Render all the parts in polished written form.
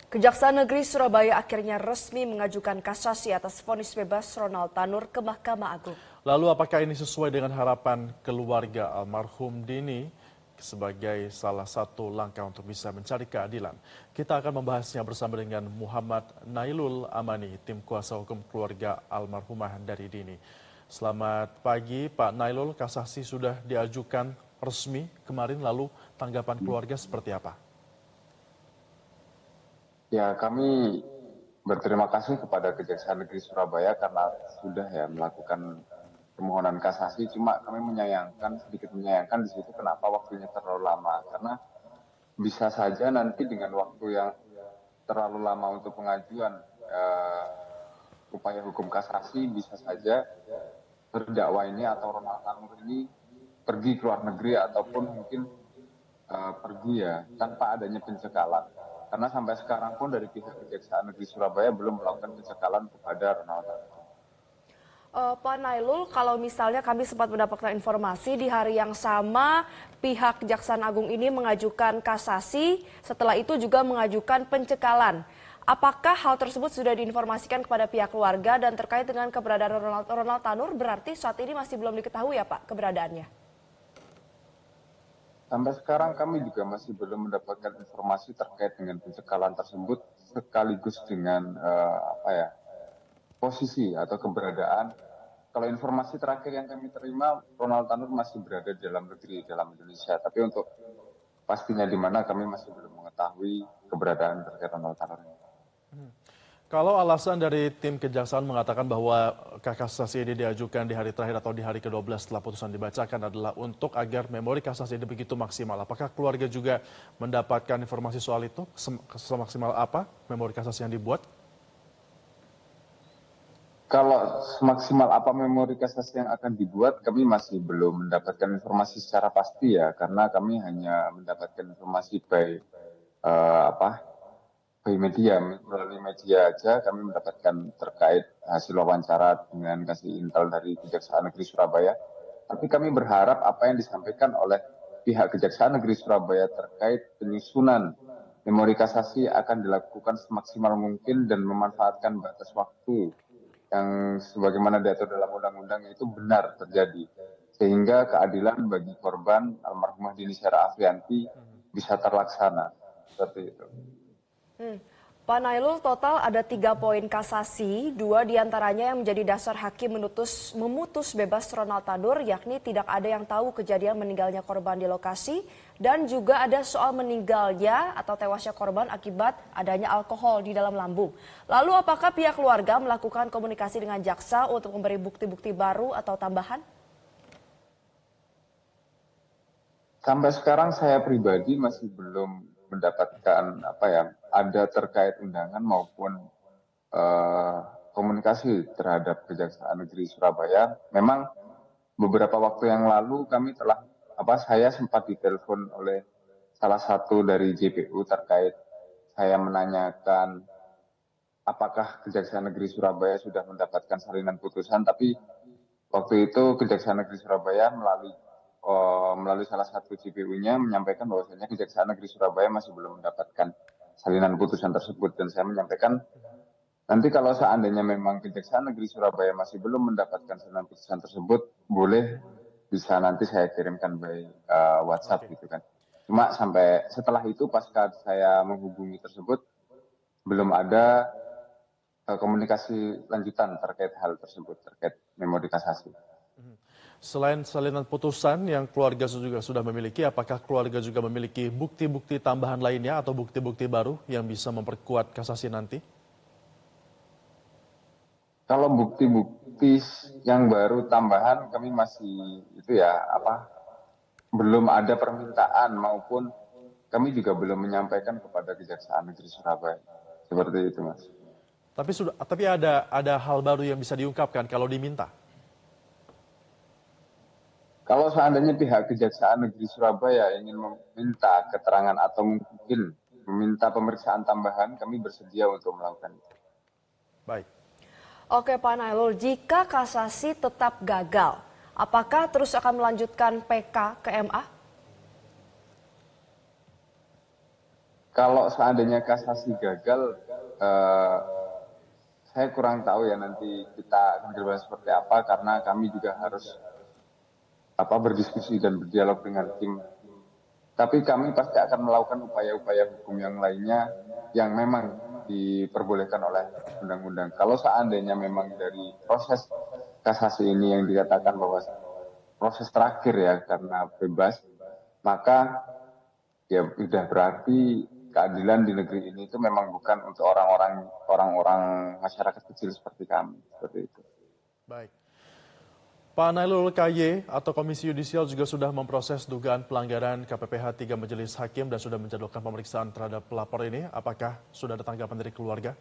Kejaksaan Negeri Surabaya akhirnya resmi mengajukan kasasi atas vonis bebas Ronald Tanur ke Mahkamah Agung. Lalu apakah ini sesuai dengan harapan keluarga almarhum Dini sebagai salah satu langkah untuk bisa mencari keadilan? Kita akan membahasnya bersama dengan Muhammad Nailul Amani, tim kuasa hukum keluarga almarhumah dari Dini. Selamat pagi Pak Nailul, kasasi sudah diajukan resmi kemarin, lalu tanggapan keluarga seperti apa? Ya, kami berterima kasih kepada Kejaksaan Negeri Surabaya karena sudah melakukan permohonan kasasi. Cuma kami sedikit menyayangkan di situ kenapa waktunya terlalu lama. Karena bisa saja nanti dengan waktu yang terlalu lama untuk pengajuan upaya hukum kasasi, bisa saja terdakwa ini atau Ronald Tanur ini pergi ke luar negeri ataupun mungkin pergi tanpa adanya pencekalan. Karena sampai sekarang pun dari pihak Kejaksaan Negeri Surabaya belum melakukan pencekalan kepada Ronald Tanur. Pak Nailul, kalau misalnya kami sempat mendapatkan informasi di hari yang sama pihak Kejaksaan Agung ini mengajukan kasasi, setelah itu juga mengajukan pencekalan. Apakah hal tersebut sudah diinformasikan kepada pihak keluarga dan terkait dengan keberadaan Ronald Tanur berarti saat ini masih belum diketahui ya Pak keberadaannya? Sampai sekarang kami juga masih belum mendapatkan informasi terkait dengan pencekalan tersebut sekaligus dengan posisi atau keberadaan. Kalau informasi terakhir yang kami terima, Ronald Tanur masih berada di dalam negeri, dalam Indonesia. Tapi untuk pastinya di mana kami masih belum mengetahui keberadaan terkait Ronald Tanur ini. Kalau alasan dari tim kejaksaan mengatakan bahwa kasasi ini diajukan di hari terakhir atau di hari ke-12 setelah putusan dibacakan adalah untuk agar memori kasasi ini begitu maksimal. Apakah keluarga juga mendapatkan informasi soal itu? Semaksimal apa memori kasasi yang dibuat? Kalau semaksimal apa memori kasasi yang akan dibuat, kami masih belum mendapatkan informasi secara pasti karena kami hanya mendapatkan informasi by melalui media aja kami mendapatkan terkait hasil wawancara dengan kasih intel dari Kejaksaan Negeri Surabaya. Tapi kami berharap apa yang disampaikan oleh pihak Kejaksaan Negeri Surabaya terkait penyusunan memori kasasi akan dilakukan semaksimal mungkin dan memanfaatkan batas waktu yang sebagaimana diatur dalam undang-undang itu benar terjadi. Sehingga keadilan bagi korban almarhumah Dini Syara Afrianti bisa terlaksana. Seperti itu. Pak Nailul, total ada 3 poin kasasi, 2 diantaranya yang menjadi dasar hakim memutus bebas Ronald Tanur, yakni tidak ada yang tahu kejadian meninggalnya korban di lokasi, dan juga ada soal meninggalnya atau tewasnya korban akibat adanya alkohol di dalam lambung. Lalu apakah pihak keluarga melakukan komunikasi dengan jaksa untuk memberi bukti-bukti baru atau tambahan? Sampai sekarang saya pribadi masih belum mendapatkan ada terkait undangan maupun komunikasi terhadap Kejaksaan Negeri Surabaya. Memang beberapa waktu yang lalu kami saya sempat ditelepon oleh salah satu dari JPU terkait saya menanyakan apakah Kejaksaan Negeri Surabaya sudah mendapatkan salinan putusan, tapi waktu itu Kejaksaan Negeri Surabaya melalui salah satu JPU-nya menyampaikan bahwasanya Kejaksaan Negeri Surabaya masih belum mendapatkan salinan putusan tersebut, dan saya menyampaikan nanti kalau seandainya memang Kejaksaan Negeri Surabaya masih belum mendapatkan salinan putusan tersebut, bisa nanti saya kirimkan by WhatsApp gitu kan. Cuma sampai setelah itu pasca saya menghubungi tersebut belum ada komunikasi lanjutan terkait hal tersebut, terkait memori kasasi. Selain salinan putusan yang keluarga juga sudah memiliki, apakah keluarga juga memiliki bukti-bukti tambahan lainnya atau bukti-bukti baru yang bisa memperkuat kasasi nanti? Kalau bukti-bukti yang baru tambahan kami masih belum ada permintaan maupun kami juga belum menyampaikan kepada Kejaksaan Negeri Surabaya. Seperti itu, Mas. Tapi ada hal baru yang bisa diungkapkan kalau diminta? Kalau seandainya pihak Kejaksaan Negeri Surabaya ingin meminta keterangan atau mungkin meminta pemeriksaan tambahan, kami bersedia untuk melakukan itu. Baik. Oke Pak Nailul, jika kasasi tetap gagal, apakah terus akan melanjutkan PK ke MA? Kalau seandainya kasasi gagal, eh, saya kurang tahu ya, nanti kita akan berbicara seperti apa, karena kami juga harus berdiskusi dan berdialog dengan tim. Tapi kami pasti akan melakukan upaya-upaya hukum yang lainnya yang memang diperbolehkan oleh undang-undang. Kalau seandainya memang dari proses kasasi ini yang dikatakan bahwa proses terakhir ya karena bebas, maka ya sudah berarti keadilan di negeri ini itu memang bukan untuk orang-orang masyarakat kecil seperti kami, seperti itu. Baik. Pak Nailul, KY atau Komisi Yudisial juga sudah memproses dugaan pelanggaran KPPH 3 Majelis Hakim dan sudah menjadwalkan pemeriksaan terhadap pelapor ini. Apakah sudah ada tanggapan dari keluarga?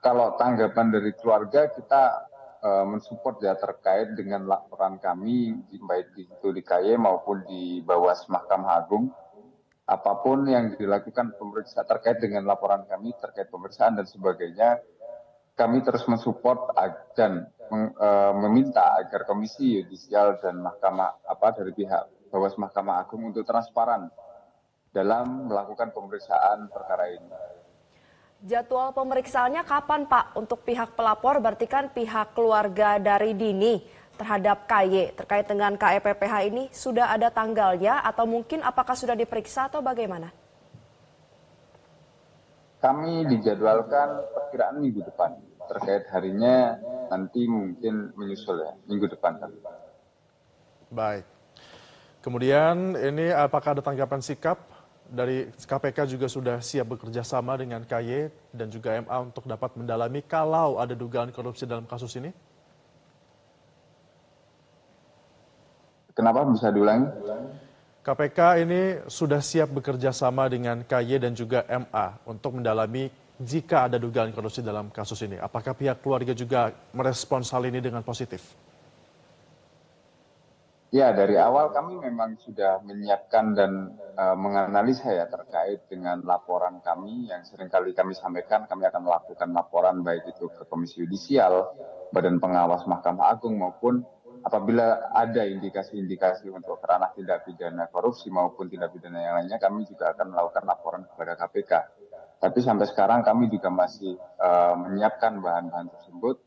Kalau tanggapan dari keluarga, kita mensupport ya terkait dengan laporan kami baik di KY maupun di Bawas Mahkamah Agung. Apapun yang dilakukan pemeriksaan terkait dengan laporan kami terkait pemeriksaan dan sebagainya, kami terus mensupport dan meminta agar Komisi Yudisial dan Mahkamah dari pihak Bawas Mahkamah Agung untuk transparan dalam melakukan pemeriksaan perkara ini. Jadwal pemeriksaannya kapan, Pak? Untuk pihak pelapor, berarti kan pihak keluarga dari Dini terhadap KY terkait dengan KEPPH ini sudah ada tanggalnya atau mungkin apakah sudah diperiksa atau bagaimana? Kami dijadwalkan perkiraan minggu depan. Terkait harinya nanti mungkin menyusul ya, minggu depan. Baik. Kemudian ini apakah ada tanggapan sikap dari KPK juga sudah siap bekerja sama dengan KY dan juga MA untuk dapat mendalami kalau ada dugaan korupsi dalam kasus ini? Kenapa bisa diulangi? KPK ini sudah siap bekerja sama dengan KY dan juga MA untuk mendalami jika ada dugaan korupsi dalam kasus ini. Apakah pihak keluarga juga merespons hal ini dengan positif? Ya, dari awal kami memang sudah menyiapkan dan menganalisa ya terkait dengan laporan kami yang seringkali kami sampaikan. Kami akan melakukan laporan baik itu ke Komisi Yudisial, Badan Pengawas Mahkamah Agung maupun apabila ada indikasi-indikasi untuk ranah tindak pidana korupsi maupun tindak pidana yang lainnya, kami juga akan melakukan laporan kepada KPK. Tapi sampai sekarang kami juga masih menyiapkan bahan-bahan tersebut.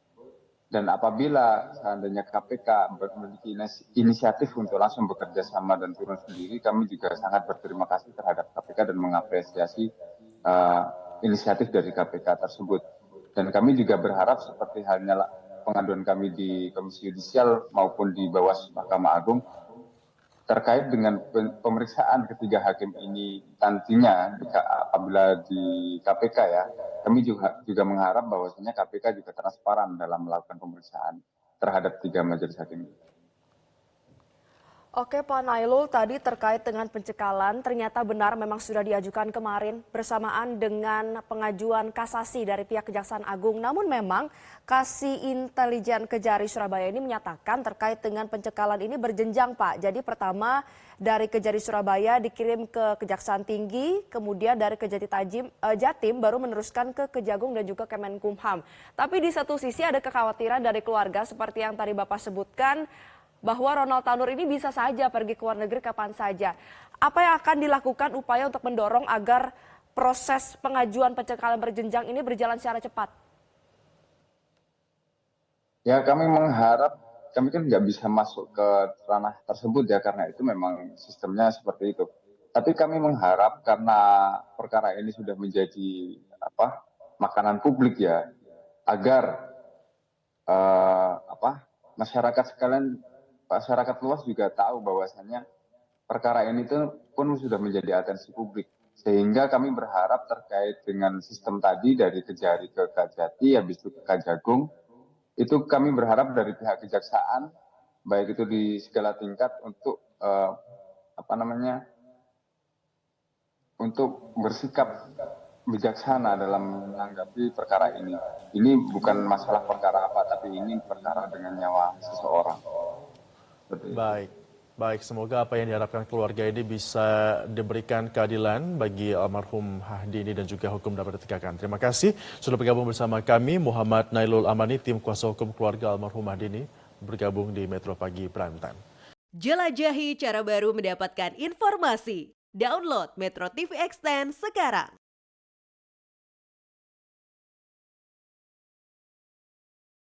Dan apabila seandainya KPK memiliki inisiatif untuk langsung bekerja sama dan turun sendiri, kami juga sangat berterima kasih terhadap KPK dan mengapresiasi inisiatif dari KPK tersebut. Dan kami juga berharap seperti halnya pengaduan kami di Komisi Yudisial maupun di Bawas Mahkamah Agung, terkait dengan pemeriksaan ketiga hakim ini nantinya apabila di KPK ya, kami juga mengharap bahwasanya KPK juga transparan dalam melakukan pemeriksaan terhadap 3 majelis hakim ini. Oke Pak Nailul, tadi terkait dengan pencekalan, ternyata benar memang sudah diajukan kemarin bersamaan dengan pengajuan kasasi dari pihak Kejaksaan Agung. Namun memang Kasih Intelijen Kejari Surabaya ini menyatakan terkait dengan pencekalan ini berjenjang Pak. Jadi pertama dari Kejari Surabaya dikirim ke Kejaksaan Tinggi, kemudian dari Kejati Jatim baru meneruskan ke Kejagung dan juga Kemenkumham. Tapi di satu sisi ada kekhawatiran dari keluarga seperti yang tadi Bapak sebutkan, bahwa Ronald Tanur ini bisa saja pergi ke luar negeri kapan saja. Apa yang akan dilakukan upaya untuk mendorong agar proses pengajuan pencekalan berjenjang ini berjalan secara cepat? Ya, kami mengharap, kami kan nggak bisa masuk ke ranah tersebut ya, karena itu memang sistemnya seperti itu. Tapi kami mengharap karena perkara ini sudah menjadi makanan publik ya, agar masyarakat luas juga tahu bahwasannya perkara ini pun sudah menjadi atensi publik. Sehingga kami berharap terkait dengan sistem tadi dari Kejari ke Kajati, habis itu ke Kajagung, itu kami berharap dari pihak kejaksaan, baik itu di segala tingkat untuk untuk bersikap bijaksana dalam menanggapi perkara ini. Ini bukan masalah perkara apa, tapi ini perkara dengan nyawa seseorang. Baik. Semoga apa yang diharapkan keluarga ini bisa diberikan keadilan bagi almarhum Hahdini dan juga hukum dapat ditegakkan. Terima kasih sudah bergabung bersama kami, Muhammad Nailul Amani, tim kuasa hukum keluarga almarhum Hahdini, bergabung di Metro Pagi Prime Time. Jelajahi cara baru mendapatkan informasi. Download Metro TV Extend sekarang.